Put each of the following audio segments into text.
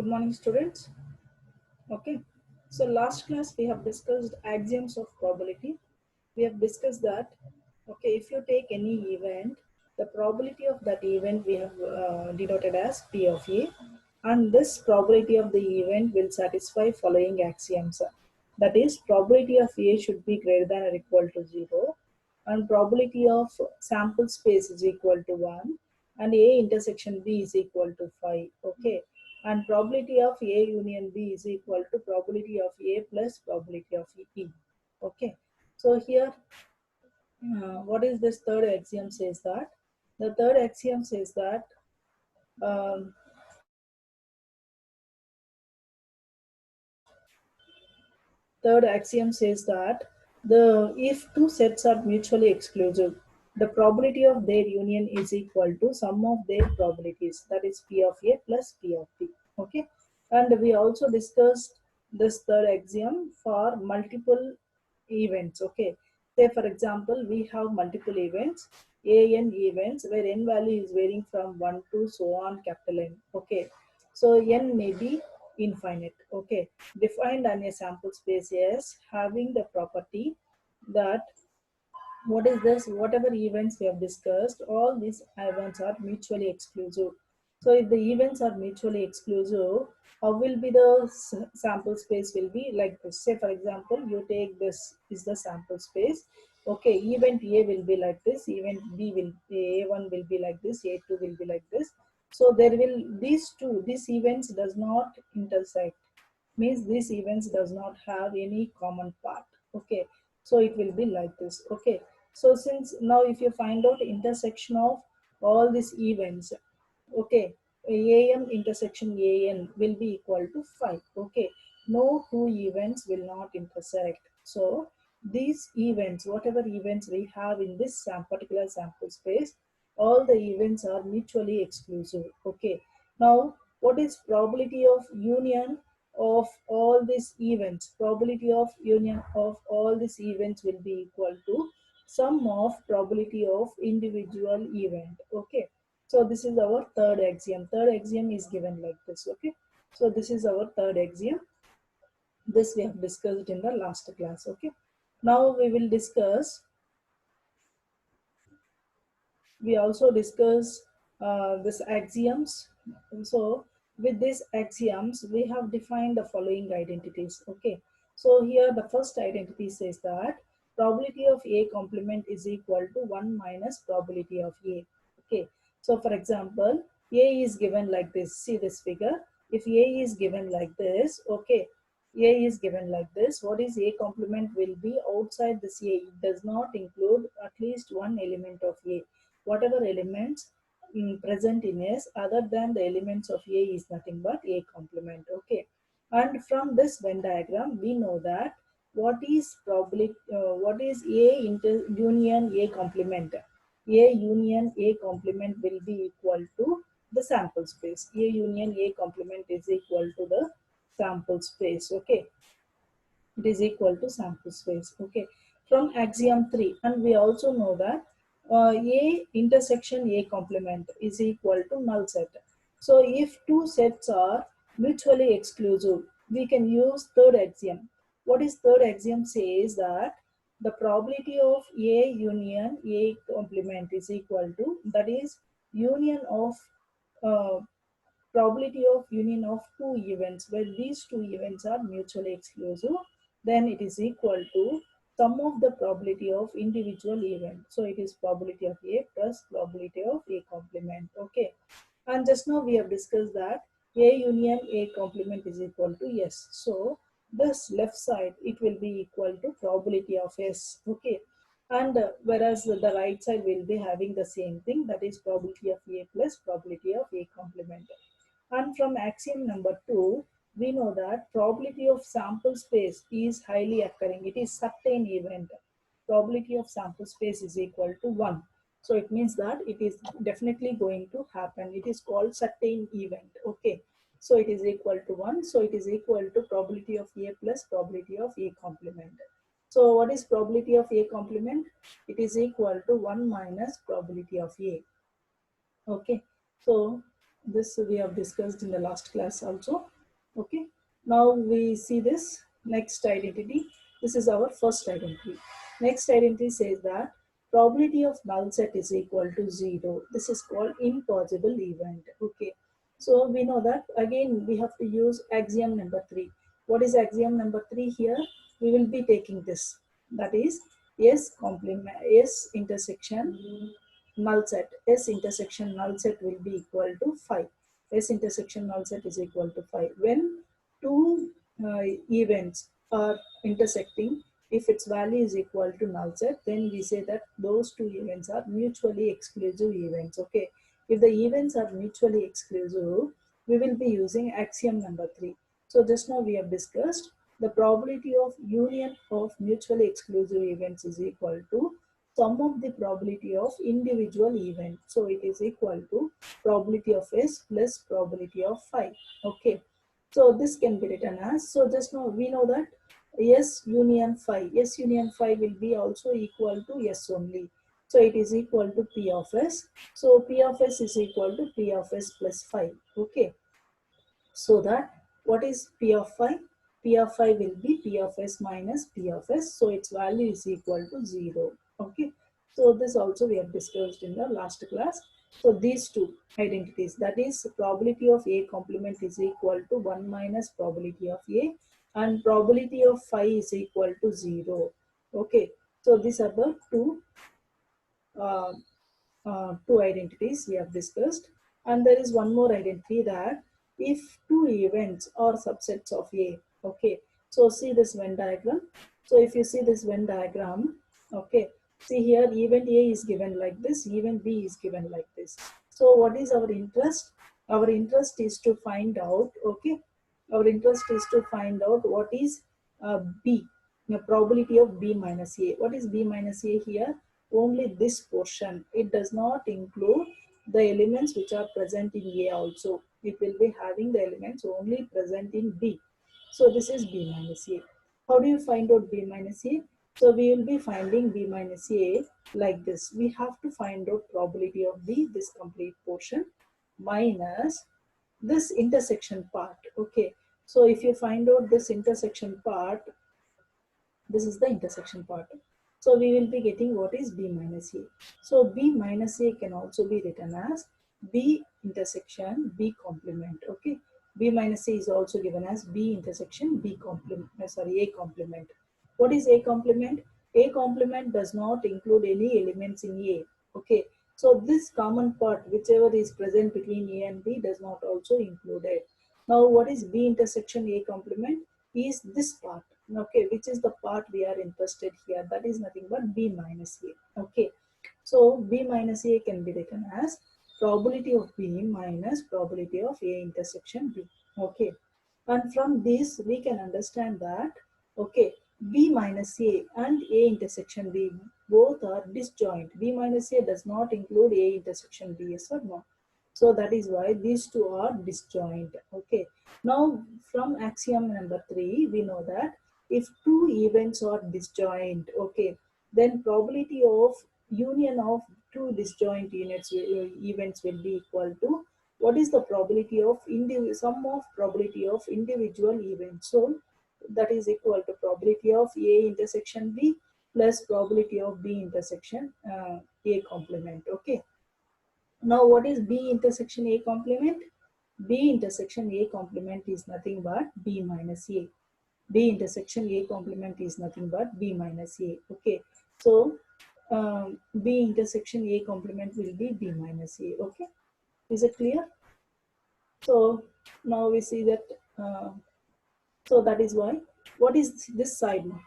Good morning, students. Okay, so last class we have discussed axioms of probability. We have discussed that, okay, if you take any event, the probability of that event we have denoted as P of A, and this probability of the event will satisfy following axioms. That is, probability of A should be greater than or equal to 0, and probability of sample space is equal to 1, and A intersection B is equal to 5. Okay, and probability of A union B is equal to probability of A plus probability of E. Okay, so here what is this third axiom says that? The third axiom says that um, third axiom says that the if two sets are mutually exclusive, the probability of their union is equal to sum of their probabilities, that is P of A plus P of B. Okay, and we also discussed this third axiom for multiple events. Okay, say for example we have multiple events, an events where n value is varying from 1 to so on capital N. Okay, so n may be infinite. Okay, defined on a sample space as having the property that what is this, whatever events we have discussed, all these events are mutually exclusive. So if the events are mutually exclusive, how will be the sample space will be like this. Say for example you take this is the sample space. Okay, event A will be like this, event B will A1 will be like this, A2 will be like this. So there will these events does not intersect, means these events does not have any common part. Okay, so it will be like this. Okay, so since now if you find out intersection of all these events, okay, am intersection an will be equal to 5. Okay, no two events will not intersect. So these events, whatever events we have in this particular sample space, all the events are mutually exclusive. Okay, now what is probability of union of all these events? Probability of union of all these events will be equal to sum of probability of individual event. Okay, so this is our third axiom. Third axiom is given like this. Okay, so this is our third axiom. This we have discussed in the last class. Okay, now we will discuss, we also discuss this axioms. So with these axioms we have defined the following identities. Okay, so here the first identity says that probability of A complement is equal to 1 minus probability of A. Okay, so for example A is given like this, see this figure. If A is given like this, okay, A is given like this, what is A complement will be outside this A, it does not include at least one element of A. Whatever elements present in S other than the elements of A is nothing but A complement. Okay, and from this Venn diagram we know that what is A union A complement. A union A complement will be equal to the sample space. A union A complement is equal to the sample space. Okay, it is equal to sample space. Okay, from axiom 3, and we also know that A intersection A complement is equal to null set. So if two sets are mutually exclusive, we can use third axiom. What is third axiom says that the probability of A union A complement is equal to, that is union of uh, probability of union of two events where these two events are mutually exclusive, then it is equal to sum of the probability of individual event. So it is probability of A plus probability of A complement. Okay, and just now we have discussed that A union A complement is equal to S. So this left side it will be equal to probability of S. Okay, and whereas the right side will be having the same thing, that is probability of A plus probability of A complement. And from axiom number 2, we know that probability of sample space is highly occurring. It is certain event. Probability of sample space is equal to 1. So it means that it is definitely going to happen. It is called certain event. Okay. So it is equal to 1. So it is equal to probability of A plus probability of A complement. So what is probability of A complement? It is equal to 1 minus probability of A. Okay, so this we have discussed in the last class also. Okay, now we see this next identity. This is our first identity. Next identity says that probability of null set is equal to 0. This is called impossible event. Okay, so we know that again we have to use axiom number 3. What is axiom number 3 here? We will be taking this, that is S complement S intersection null set. S intersection null set will be equal to 5. S intersection null set is equal to 5. When two events are intersecting, if its value is equal to null set, then we say that those two events are mutually exclusive events. Okay, if the events are mutually exclusive, we will be using axiom number 3. So just now we have discussed the probability of union of mutually exclusive events is equal to sum of the probability of individual event. So it is equal to probability of S plus probability of phi. Okay. So this can be written as, so just now we know that S union phi, S union phi will be also equal to S only. So it is equal to P of S. So P of S is equal to P of S plus phi. Okay. So that what is P of phi? P of phi will be P of S minus P of S. So its value is equal to 0. Okay. So this also we have discussed in the last class. So these two identities, that is probability of A complement is equal to 1 minus probability of A, and probability of phi is equal to 0. Okay. So these are the uh, two identities we have discussed. And there is one more identity, that if two events are subsets of A, okay, so see this Venn diagram. So if you see this Venn diagram, okay, see here event A is given like this, event B is given like this. So what is our interest? Our interest is to find out, okay, our interest is to find out what is B, the probability of B minus A. What is B minus A here? Only this portion. It does not include the elements which are present in A also. It will be having the elements only present in B. So this is B minus A. How do you find out B minus A? So we will be finding B minus A like this. We have to find out probability of B, this complete portion, minus this intersection part. Okay. So if you find out this intersection part, this is the intersection part. So we will be getting what is B minus A. So B minus A can also be written as B intersection B complement. Okay. B minus A is also given as B intersection B complement, sorry, A complement. What is A complement? A complement does not include any elements in A. Okay. So this common part, whichever is present between A and B, does not also include it. Now what is B intersection A complement? Is this part, okay, which is the part we are interested here, that is nothing but B minus A. Okay, so B minus A can be written as probability of B minus probability of A intersection B. Okay, and from this we can understand that, okay, B minus A and A intersection B both are disjoint. B minus A does not include A intersection B, yes or no? So that is why these two are disjoint. Okay, now from axiom number 3 we know that if two events are disjoint, okay, then probability of union of two disjoint events will be equal to what is the probability of sum of probability of individual events. So that is equal to probability of A intersection B plus probability of B intersection A complement. Okay. Now what is B intersection A complement? B intersection A complement is nothing but B minus A. B intersection A complement is nothing but B minus A. Okay. So B intersection A complement will be B minus A. Okay. Is it clear? So now we see that, so that is why, what is this side now?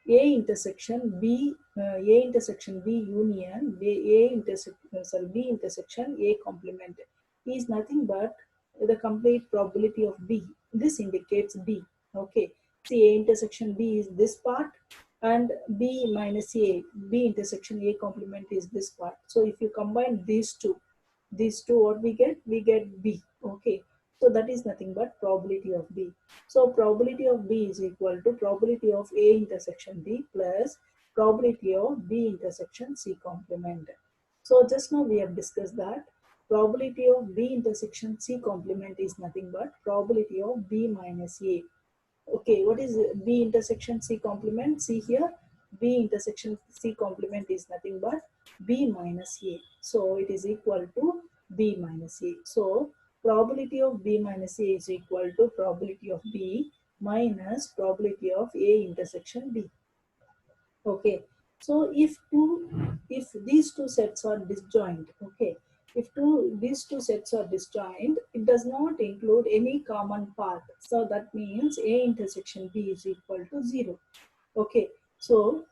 A intersection B, A intersection B union A intersection, sorry, B intersection A complement is nothing but the complete probability of B. This indicates B. Okay. See, A intersection B is this part, and B minus A, B intersection A complement is this part. So if you combine these two, what we get? We get B. Okay. So that is nothing but probability of B. So probability of B is equal to probability of A intersection B plus probability of B intersection C complement. So just now we have discussed that probability of B intersection C complement is nothing but probability of B minus A. Okay, what is B intersection C complement? See here, B intersection C complement is nothing but B minus A. So it is equal to B minus A. So probability of B minus A is equal to probability of B minus probability of A intersection B. Okay, so if these two sets are disjoint, okay, if these two sets are disjoint, it does not include any common path. So that means A intersection B is equal to 0. Okay, so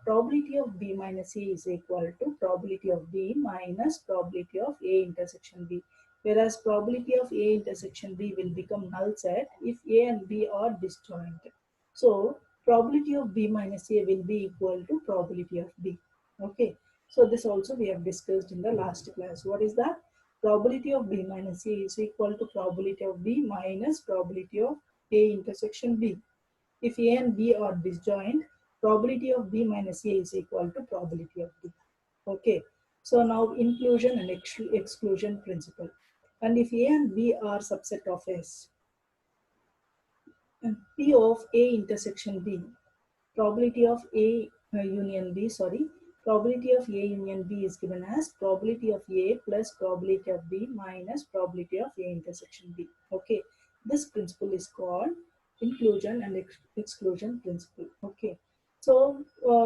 probability of B minus A is equal to probability of B minus probability of A intersection B. Whereas probability of A intersection B will become null set if A and B are disjoint. So probability of B minus A will be equal to probability of B. Okay, so this also we have discussed in the last class. What is that? Probability of B minus A is equal to probability of B minus probability of A intersection B. If A and B are disjoint, probability of B minus A is equal to probability of B. Okay, so now inclusion and exclusion principle. And if A and B are subset of S, and P of A intersection B, probability of A union B, probability of A union B is given as probability of A plus probability of B minus probability of A intersection B. Okay, this principle is called inclusion and exclusion principle. Okay, so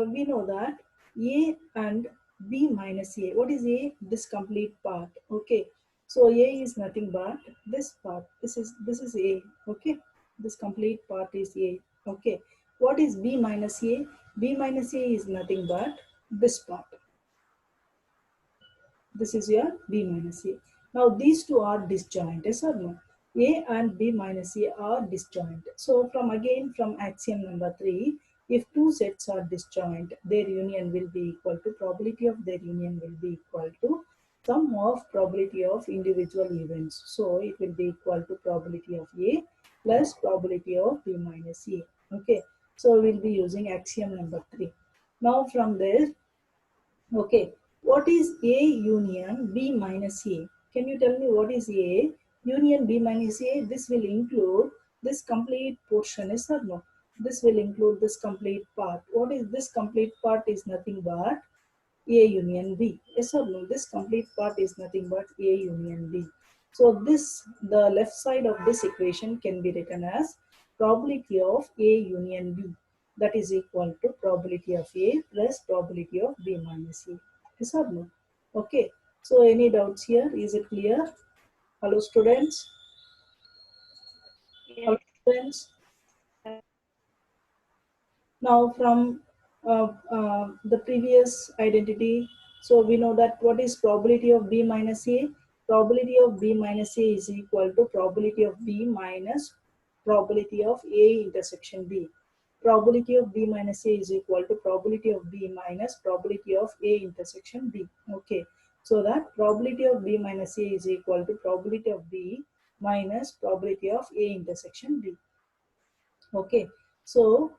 we know that A and B minus A. What is A? This complete part. Okay, so A is nothing but this part. This is A. Okay, this complete part is A. Okay, what is B minus A? B minus A is nothing but this part. This is your B minus A. Now these two are disjoint, yes or no? A and B minus A are disjoint. So from axiom number 3, if two sets are disjoint, their union will be equal to probability of their union will be equal to sum of probability of individual events. So it will be equal to probability of A plus probability of B minus A. Okay. So we'll be using axiom number 3. Now from there, okay, what is A union B minus A? Can you tell me what is A union B minus A? This will include this complete portion, yes or no? This will include this complete part. What is this complete part is nothing but A union B. Yes or no? This complete part is nothing but A union B. So the left side of this equation can be written as probability of A union B. That is equal to probability of A plus probability of B minus A. Yes or no? Okay. So any doubts here? Is it clear? Hello students? Hello Yes. students? Now from the previous identity, so we know that what is probability of B minus A? Probability of B minus A is equal to probability of B minus probability of A intersection B. Probability of B minus A is equal to probability of B minus probability of A intersection B. Okay, so that probability of B minus A is equal to probability of B minus probability of A intersection B. Okay, so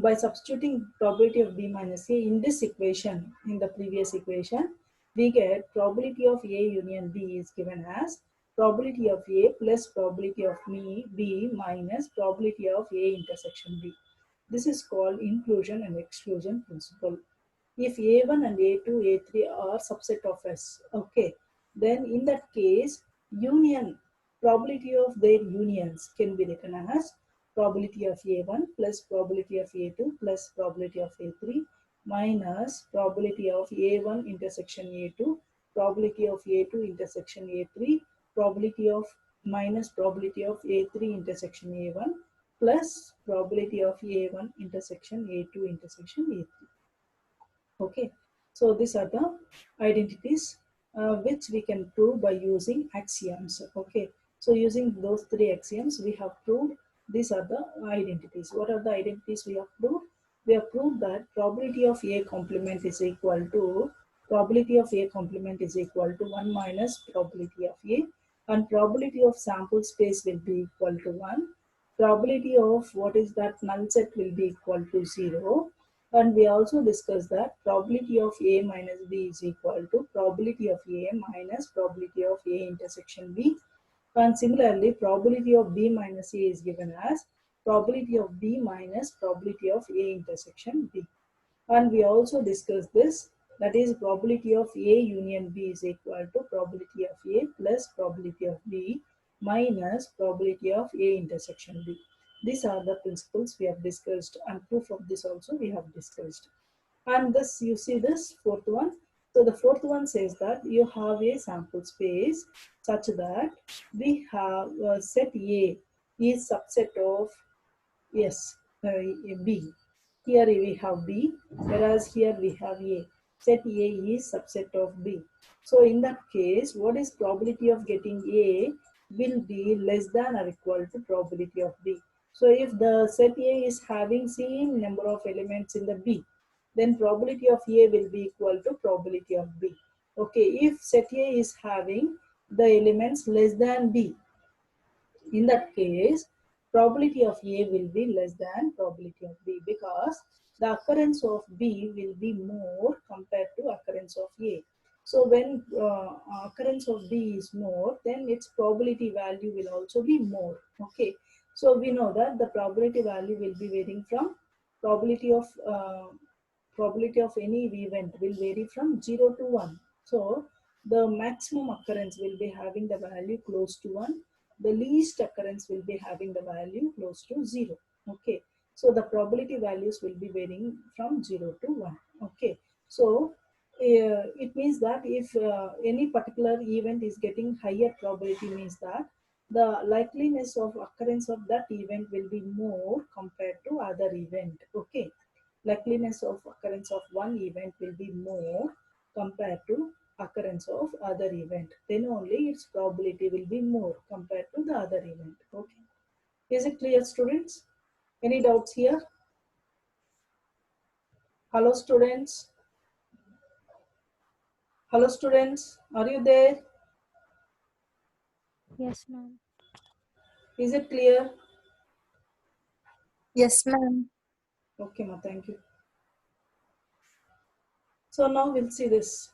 by substituting probability of B minus A in this equation, in the previous equation, we get probability of A union B is given as probability of A plus probability of B minus probability of A intersection B. This is called inclusion and exclusion principle. If A1 and A2, A3 are subset of S, okay, then in that case, union, probability of their unions can be written as probability of A1 plus probability of A2 plus probability of A3 minus probability of A1 intersection A2, probability of A2 intersection A3, probability of minus probability of A3 intersection A1 plus probability of A1 intersection A2 intersection A3. Okay, so these are the identities which we can prove by using axioms. Okay, so using those three axioms, we have proved these are the identities. What are the identities we have proved? We have proved that probability of A complement is equal to probability of A complement is equal to 1 minus probability of A, and probability of sample space will be equal to 1. Probability of what is that null set will be equal to 0, And we also discussed that probability of A minus B is equal to probability of A minus probability of A intersection B. And similarly, probability of B minus A is given as probability of B minus probability of A intersection B. And we also discussed this, that is probability of A union B is equal to probability of A plus probability of B minus probability of A intersection B. These are the principles we have discussed, and proof of this also we have discussed. And this, you see this fourth one. So the fourth one says that you have a sample space such that we have set A is subset of, yes, B. Here we have B, whereas here we have A. Set A is subset of B. So in that case, what is probability of getting A will be less than or equal to probability of B. So if the set A is having same number of elements in the B, then probability of A will be equal to probability of B. Okay, if set A is having the elements less than B, in that case, probability of A will be less than probability of B, because the occurrence of B will be more compared to occurrence of A. So when occurrence of B is more, then its probability value will also be more. Okay. So we know that the probability value will be varying from probability of probability of any event will vary from 0 to 1. So the maximum occurrence will be having the value close to 1. The least occurrence will be having the value close to 0. Okay. So the probability values will be varying from 0 to 1. Okay. So it means that if any particular event is getting higher probability, means that the likeliness of occurrence of that event will be more compared to other event. Okay. Likeliness of occurrence of one event will be more compared to occurrence of other event. Then only its probability will be more compared to the other event. Okay. Is it clear, students? Any doubts here? Hello, students. Hello, students. Are you there? Yes, ma'am. Is it clear? Yes, ma'am. Okay, ma. Thank you. So now we'll see this,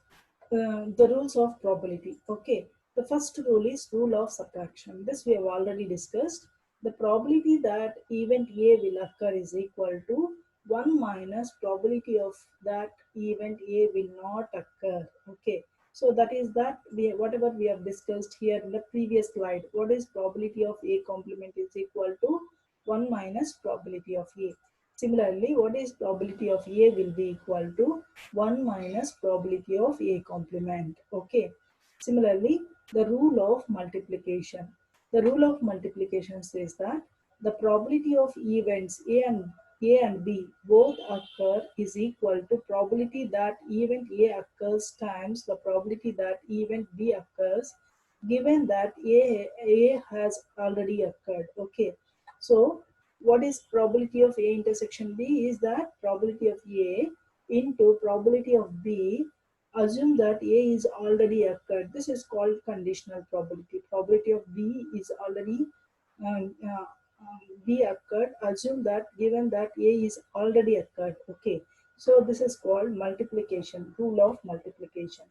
the rules of probability. Okay, the first rule is rule of subtraction. This we have already discussed. The probability that event A will occur is equal to 1 minus probability of that event A will not occur. Okay, so that is that we, whatever we have discussed here in the previous slide. What is probability of A complement is equal to 1 minus probability of A. Similarly, what is probability of A will be equal to 1 minus probability of A complement. Okay. Similarly, the rule of multiplication. The rule of multiplication says that the probability of events A and B both occur is equal to probability that event A occurs times the probability that event B occurs, given that A has already occurred. Okay. So what is probability of A intersection B is that probability of A into probability of B, assume that A is already occurred. This is called conditional probability. Probability of B is already B occurred, assume that given that A is already occurred. Okay. So this is called multiplication, rule of multiplication.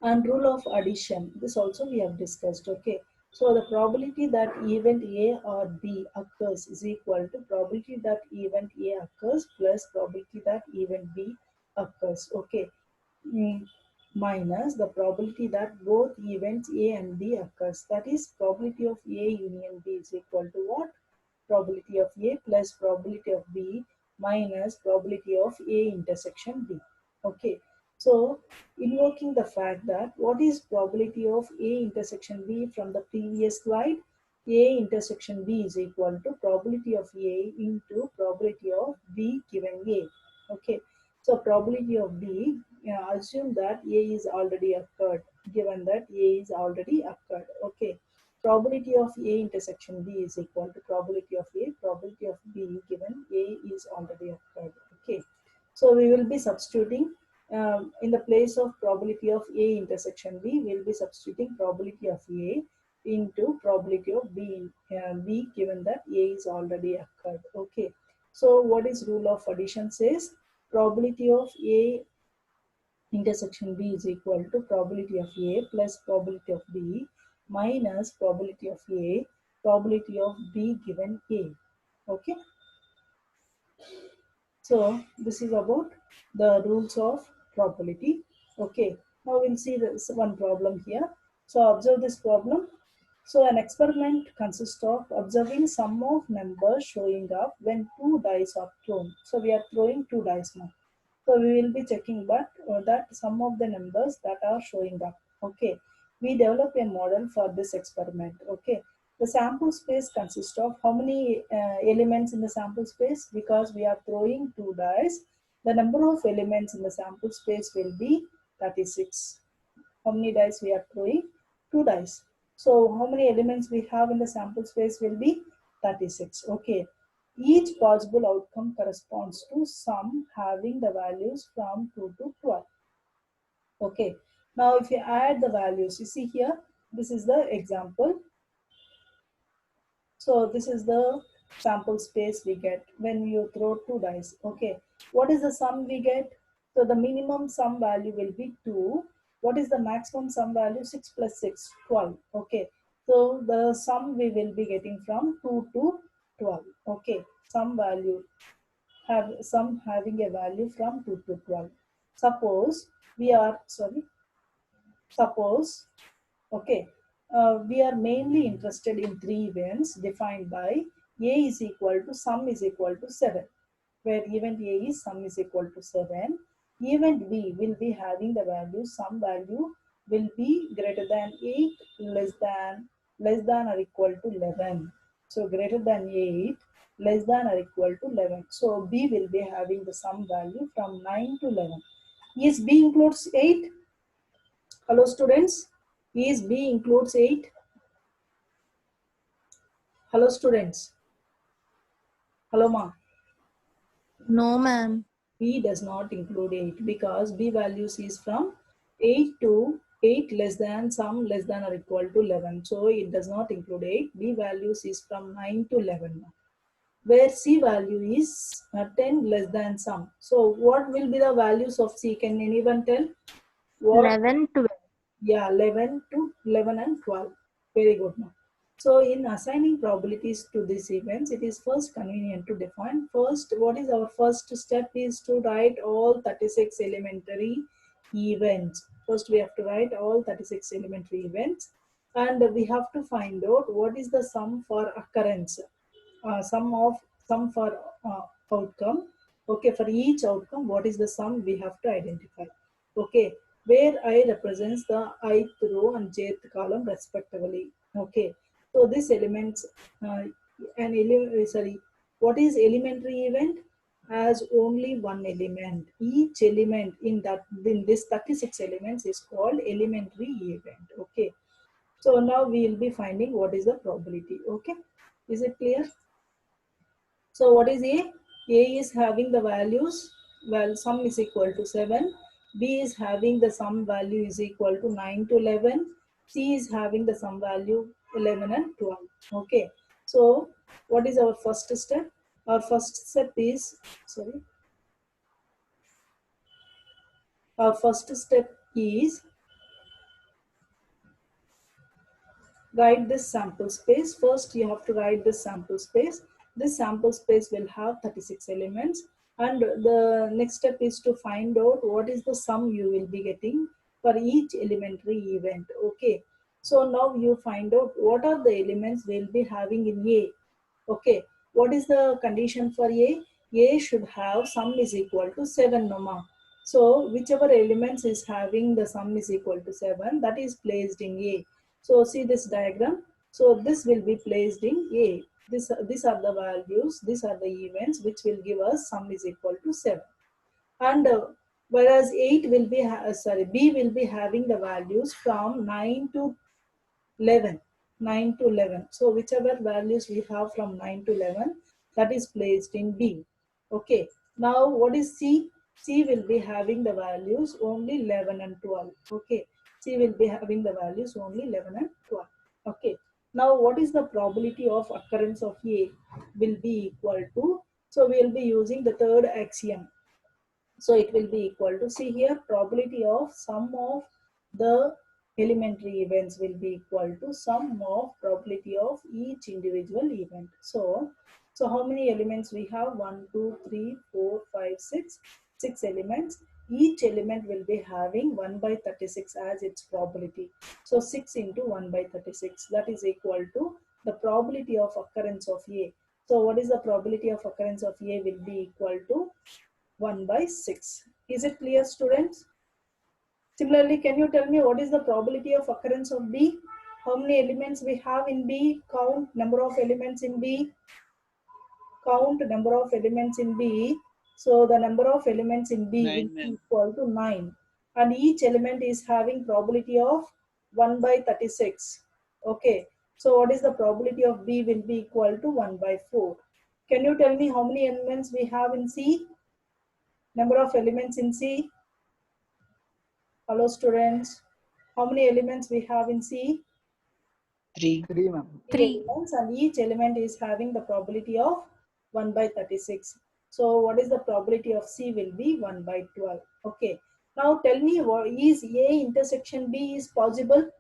And rule of addition, this also we have discussed. Okay, so the probability that event A or B occurs is equal to probability that event A occurs plus probability that event B occurs. Okay. Mm, minus the probability that both events A and B occurs, that is probability of A union B is equal to what? Probability of A plus probability of B minus probability of A intersection B. Okay. So invoking the fact that what is probability of A intersection B from the previous slide? A intersection B is equal to probability of A into probability of B given A. Okay. So probability of B, assume that A is already occurred, given that A is already occurred. Okay. Probability of A intersection B is equal to probability of A, probability of B given A is already occurred. Okay. So we will be substituting in the place of probability of A intersection B, we will be substituting probability of A into probability of B, B given that A is already occurred. Okay. So what is rule of addition says? Probability of A intersection B is equal to probability of A plus probability of B minus probability of A, probability of B given A. Okay. So this is about the rules of probability. Okay. Now we'll see this one problem here. So observe this problem. So an experiment consists of observing sum of numbers showing up when two dice are thrown. So we are throwing two dice now. So we will be checking that some of the numbers that are showing up. Okay. We develop a model for this experiment. Okay. The sample space consists of how many elements in the sample space? Because we are throwing two dice, the number of elements in the sample space will be 36. How many dice we are throwing? Two dice. So how many elements we have in the sample space will be 36. Okay. Each possible outcome corresponds to sum having the values from 2 to 12. Okay. Now if you add the values, you see here, this is the example. So this is the sample space we get when you throw two dice. Okay. What is the sum we get? So the minimum sum value will be 2. What is the maximum sum value? 6 plus 6, 12. Okay. So the sum we will be getting from 2 to 12. Okay. Sum value have sum having a value from 2 to 12. Suppose we are, sorry, suppose Okay, we are mainly interested in three events defined by A is equal to sum is equal to 7, where event A is sum is equal to 7. Event B will be having the value, sum value will be greater than 8, less than or equal to 11. So greater than 8, less than or equal to 11. So B will be having the sum value from 9 to 11. Is B includes 8? Hello students. Is B includes 8? Hello students. Hello ma. No, ma'am. B does not include 8 because B values is from 8 to 8 less than sum less than or equal to 11. So it does not include 8. B values is from 9 to 11. Where C value is 10 less than sum. So what will be the values of C? Can anyone tell? What 11, 12. Yeah, 11 to 11 and 12. Very good now. So in assigning probabilities to these events, it is first convenient to define. First, what is our first step is to write all 36 elementary events. First, we have to write all 36 elementary events and we have to find out what is the sum for occurrence, sum for outcome. Okay, for each outcome, what is the sum we have to identify. Okay, where I represents the ith row and jth column respectively. Okay, so this elements, sorry, what is elementary event? Has only one element. Each element in this 36 elements is called elementary event. Okay, so now we will be finding what is the probability. Okay, is it clear? So what is A? A is having the values, well, sum is equal to 7. B is having the sum value is equal to 9 to 11. C is having the sum value 11 and 12. Okay. So what is our first step? Our first step is, sorry, our first step is write this sample space. First, you have to write this sample space. This sample space will have 36 elements. And the next step is to find out what is the sum you will be getting for each elementary event. Okay. So now you find out what are the elements we'll be having in A. Okay. What is the condition for A? A should have sum is equal to 7, Noma. So whichever elements is having the sum is equal to 7, that is placed in A. So see this diagram. So this will be placed in A. These are the values, these are the events which will give us sum is equal to 7. And whereas 8 will be, B will be having the values from 9 to 11. 9 to 11. So whichever values we have from 9 to 11, that is placed in B. Okay. Now what is C? C will be having the values only 11 and 12. Okay. C will be having the values only 11 and 12. Okay. Now what is the probability of occurrence of A will be equal to, So we will be using the third axiom. So it will be equal to, see here, probability of sum of the elementary events will be equal to sum of probability of each individual event. So how many elements we have? 1, 2, 3, 4, 5, 6. 6 elements. Each element will be having 1 by 36 as its probability. So 6 into 1 by 36, that is equal to the probability of occurrence of A. So what is the probability of occurrence of A will be equal to 1 by 6. Is it clear, students? Similarly, can you tell me what is the probability of occurrence of B? How many elements we have in B? Count number of elements in B. Count number of elements in B. So the number of elements in B will 9, be ma'am. equal to 9. And each element is having probability of 1 by 36. Okay. So what is the probability of B will be equal to 1 by 4. Can you tell me how many elements we have in C? Number of elements in C? Hello, students. How many elements we have in C? 3. 3, ma'am. Three 3. elements, and each element is having the probability of 1 by 36. So what is the probability of C will be 1 by 12. Okay. Now tell me, what is A intersection B is possible?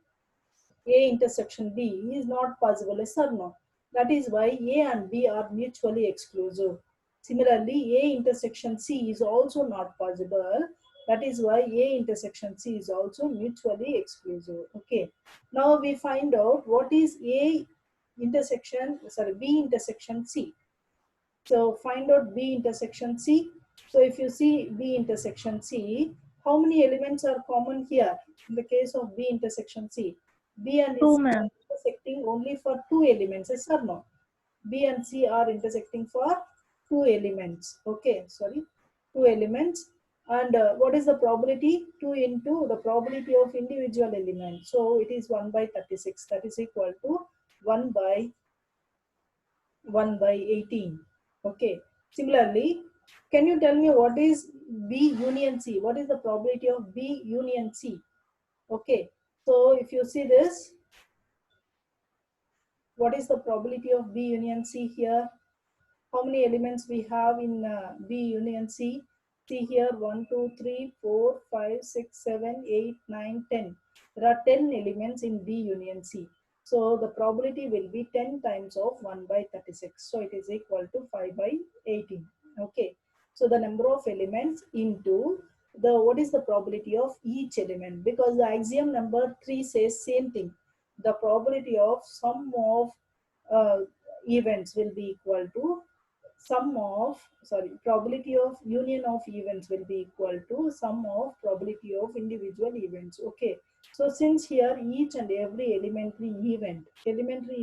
A intersection B is not possible, yes or no? That is why A and B are mutually exclusive. Similarly, A intersection C is also not possible. That is why A intersection C is also mutually exclusive. Okay. Now we find out what is B intersection C. So find out B intersection C. So if you see B intersection C, how many elements are common here? In the case of B intersection C, B and 2, C are ma'am. intersecting only for 2 elements, yes or no? B and C are intersecting for 2 elements. Okay, sorry, 2 elements. And what is the probability? 2 into the probability of individual element. So it is 1 by 36. That is equal to 1 by 18. Okay. Similarly, can you tell me what is B union C? What is the probability of B union C? Okay. So if you see this, what is the probability of B union C here? How many elements we have in B union C? See here, 1, 2, 3, 4, 5, 6, 7, 8, 9, 10. There are 10 elements in B union C. So the probability will be 10 times of 1 by 36. So it is equal to 5 by 18. Okay. So the number of elements into the, what is the probability of each element? Because the axiom number 3 says same thing. The probability of sum of uh, events will be equal to probability of union of events will be equal to sum of probability of individual events. Okay. So since here each and every elementary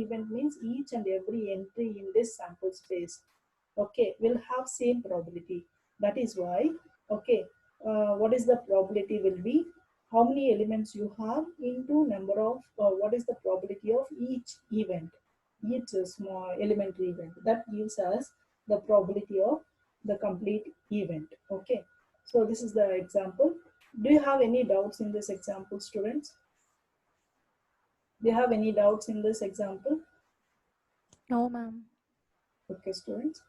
event means each and every entry in this sample space, okay, will have same probability. That is why, okay, what is the probability will be how many elements you have into number of, what is the probability of each event, each small elementary event. That gives us the probability of the complete event. Okay. So this is the example. Do you have any doubts in this example, students? Do you have any doubts in this example? No, ma'am. Okay, students.